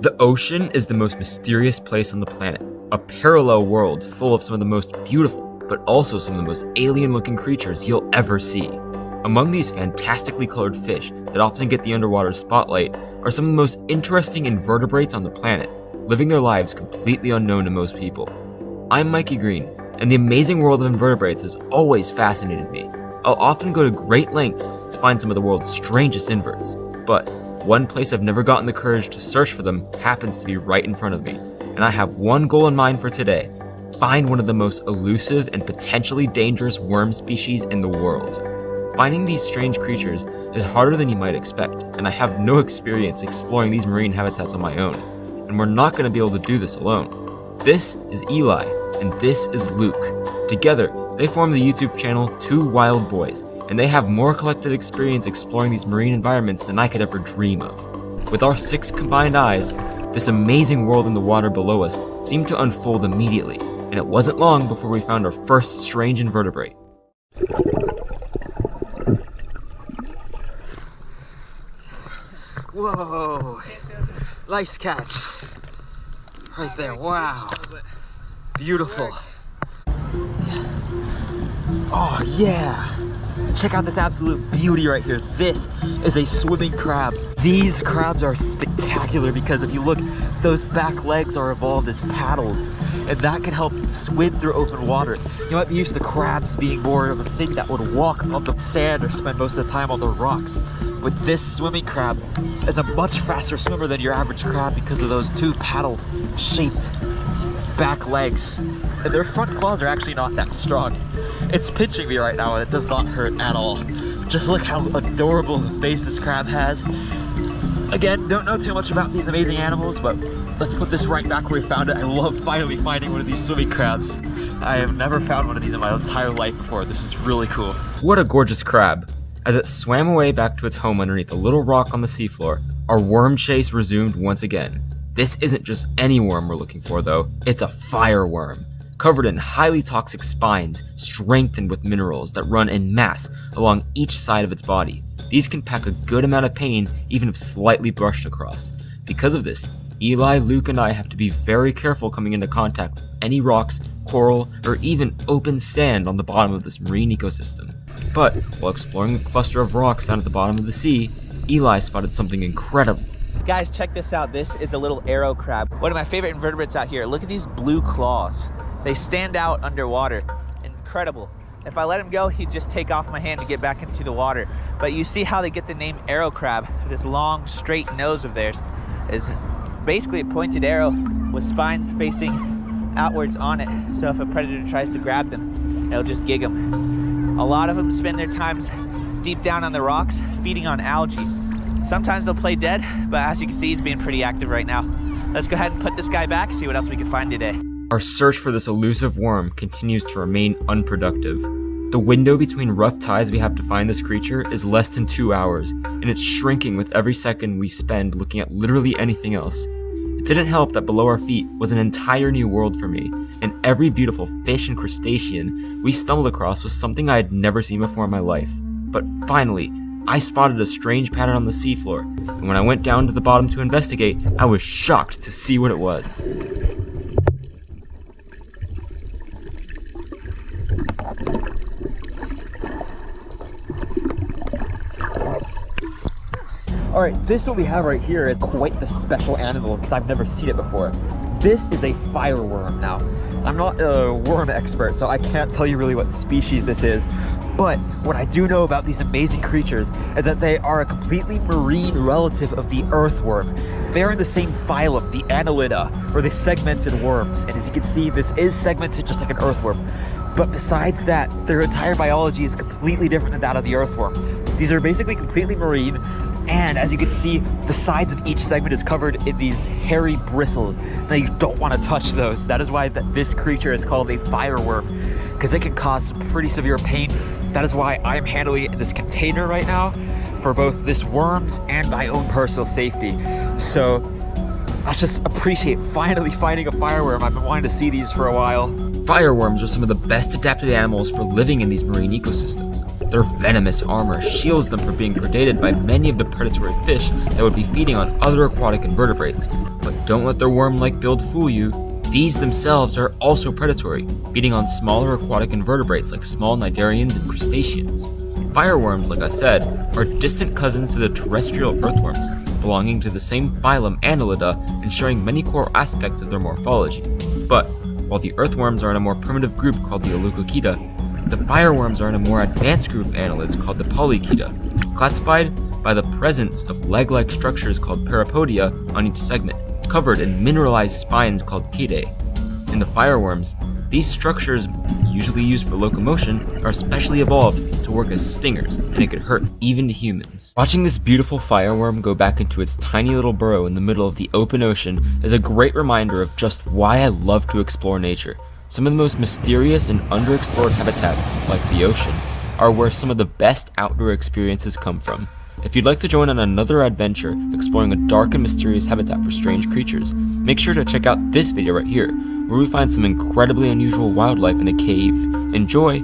The ocean is the most mysterious place on the planet, a parallel world full of some of the most beautiful, but also some of the most alien-looking creatures you'll ever see. Among these fantastically colored fish that often get the underwater spotlight are some of the most interesting invertebrates on the planet, living their lives completely unknown to most people. I'm Mikey Green, and the amazing world of invertebrates has always fascinated me. I'll often go to great lengths to find some of the world's strangest inverts, but one place I've never gotten the courage to search for them happens to be right in front of me, and I have one goal in mind for today: find one of the most elusive and potentially dangerous worm species in the world. Finding these strange creatures is harder than you might expect, and I have no experience exploring these marine habitats on my own, and we're not going to be able to do this alone. This is Eli, and this is Luke. Together, they form the YouTube channel Two Wild Boys, and they have more collective experience exploring these marine environments than I could ever dream of. With our 6 combined eyes, this amazing world in the water below us seemed to unfold immediately, and it wasn't long before we found our first strange invertebrate. Whoa, nice catch. Right there, wow. Beautiful. Oh yeah. Check out this absolute beauty right here. This is a swimming crab. These crabs are spectacular because if you look, those back legs are evolved as paddles, and that can help them swim through open water. You might be used to crabs being more of a thing that would walk on the sand or spend most of the time on the rocks. But this swimming crab is a much faster swimmer than your average crab because of those 2 paddle-shaped back legs. And their front claws are actually not that strong. It's pinching me right now and it does not hurt at all. Just look how adorable the face this crab has. Again, don't know too much about these amazing animals, but let's put this right back where we found it. I love finally finding one of these swimming crabs. I have never found one of these in my entire life before. This is really cool. What a gorgeous crab. As it swam away back to its home underneath a little rock on the seafloor, our worm chase resumed once again. This isn't just any worm we're looking for though, it's a fireworm. Covered in highly toxic spines, strengthened with minerals that run en masse along each side of its body. These can pack a good amount of pain even if slightly brushed across. Because of this, Eli, Luke, and I have to be very careful coming into contact with any rocks, coral, or even open sand on the bottom of this marine ecosystem. But while exploring a cluster of rocks down at the bottom of the sea, Eli spotted something incredible. Guys, check this out. This is a little arrow crab. One of my favorite invertebrates out here. Look at these blue claws. They stand out underwater. Incredible. If I let him go, he'd just take off my hand to get back into the water. But you see how they get the name arrow crab. This long, straight nose of theirs is basically a pointed arrow with spines facing outwards on it. So if a predator tries to grab them, it'll just gig them. A lot of them spend their times deep down on the rocks, feeding on algae. Sometimes they'll play dead, but as you can see, he's being pretty active right now. Let's go ahead and put this guy back, see what else we can find today. Our search for this elusive worm continues to remain unproductive. The window between rough tides we have to find this creature is less than 2 hours, and it's shrinking with every second we spend looking at literally anything else. It didn't help that below our feet was an entire new world for me, and every beautiful fish and crustacean we stumbled across was something I had never seen before in my life. But finally, I spotted a strange pattern on the seafloor, and when I went down to the bottom to investigate, I was shocked to see what it was. Alright, this what we have right here is quite the special animal because I've never seen it before. This is a fireworm. Now, I'm not a worm expert, so I can't tell you really what species this is, but what I do know about these amazing creatures is that they are a completely marine relative of the earthworm. They are in the same phylum, the Annelida, or the segmented worms, and as you can see, this is segmented just like an earthworm. But besides that, their entire biology is completely different than that of the earthworm. These are basically completely marine, and as you can see, the sides of each segment is covered in these hairy bristles. Now you don't want to touch those. That is why this creature is called a fireworm, because it can cause some pretty severe pain. That is why I'm handling it in this container right now for both this worms and my own personal safety. So let's just appreciate finally finding a fireworm. I've been wanting to see these for a while. Fireworms are some of the best adapted animals for living in these marine ecosystems. Their venomous armor shields them from being predated by many of the predatory fish that would be feeding on other aquatic invertebrates. But don't let their worm-like build fool you. These themselves are also predatory, feeding on smaller aquatic invertebrates like small cnidarians and crustaceans. Fireworms, like I said, are distant cousins to the terrestrial earthworms, belonging to the same phylum Annelida and sharing many core aspects of their morphology. But while the earthworms are in a more primitive group called the Leucochaeta, the fireworms are in a more advanced group of annelids called the Polychaeta, classified by the presence of leg-like structures called parapodia on each segment, covered in mineralized spines called chaetae. In the fireworms, these structures, usually used for locomotion, are specially evolved to work as stingers, and it could hurt even to humans. Watching this beautiful fireworm go back into its tiny little burrow in the middle of the open ocean is a great reminder of just why I love to explore nature. Some of the most mysterious and underexplored habitats, like the ocean, are where some of the best outdoor experiences come from. If you'd like to join on another adventure exploring a dark and mysterious habitat for strange creatures, make sure to check out this video right here, where we find some incredibly unusual wildlife in a cave. Enjoy!